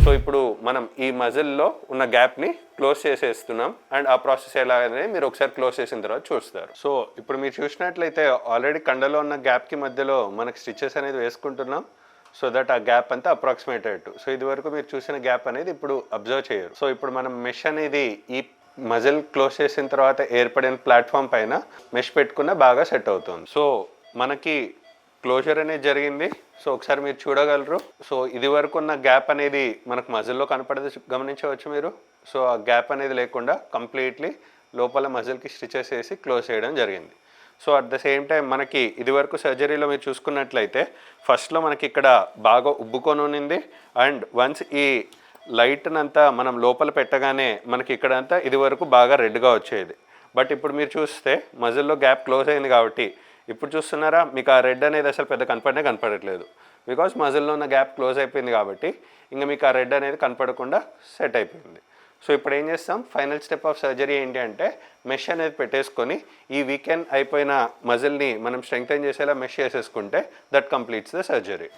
So ఇప్పుడు మనం ఈ మజిల్లో ఉన్న గ్యాప్ని క్లోజ్ చేసేస్తున్నాం అండ్ ఆ ప్రాసెస్ ఎలా అనేది మీరు ఒకసారి క్లోజ్ చేసిన తర్వాత చూస్తారు. సో ఇప్పుడు మీరు చూసినట్లయితే ఆల్రెడీ కండలో ఉన్న గ్యాప్కి మధ్యలో మనకు స్టిచెస్ అనేది వేసుకుంటున్నాం సో దట్ ఆ గ్యాప్ అంతా అప్రాక్సిమేట్ అయ్యట్టు. సో ఇది వరకు మీరు చూసిన గ్యాప్ అనేది ఇప్పుడు అబ్జర్వ్ చేయరు. సో ఇప్పుడు మనం మెష్ అనేది ఈ మజిల్ క్లోజ్ చేసిన తర్వాత ఏర్పడిన ప్లాట్ఫామ్ పైన మెష్ పెట్టుకున్న బాగా సెట్ అవుతుంది. సో మనకి క్లోజర్ అనేది జరిగింది. సో ఒకసారి మీరు చూడగలరు. సో ఇది వరకు ఉన్న గ్యాప్ అనేది మనకు మజిల్లో కనపడదు, గమనించవచ్చు మీరు. సో ఆ గ్యాప్ అనేది లేకుండా కంప్లీట్లీ లోపల మజిల్కి స్టిచెస్ వేసి క్లోజ్ చేయడం జరిగింది. So at the same time మనకి ఇది వరకు సర్జరీలో మీరు చూసుకున్నట్లయితే ఫస్ట్లో మనకి ఇక్కడ బాగా ఉబ్బుకొని ఉన్నింది అండ్ వన్స్ ఈ లైట్నంతా మనం లోపల పెట్టగానే మనకి ఇక్కడంతా ఇది వరకు బాగా రెడ్గా వచ్చేది. బట్ ఇప్పుడు మీరు చూస్తే మజిల్లో గ్యాప్ క్లోజ్ అయింది కాబట్టి ఇప్పుడు చూస్తున్నారా మీకు ఆ రెడ్ అనేది అసలు పెద్ద కనపడట్లేదు. బికాజ్ మజిల్లో ఉన్న గ్యాప్ క్లోజ్ అయిపోయింది కాబట్టి ఇంకా మీకు ఆ రెడ్ అనేది కనపడకుండా సెట్ అయిపోయింది. సో ఇప్పుడు ఏం చేస్తాం, ఫైనల్ స్టెప్ ఆఫ్ సర్జరీ ఏంటి అంటే మెష్ అనేది పెట్టేసుకొని ఈ వీకెండ్ అయిపోయిన మజిల్ని మనం స్ట్రెంగ్తెన్ చేసేలా మెష్ చేసేసుకుంటే దట్ కంప్లీట్స్ ద సర్జరీ.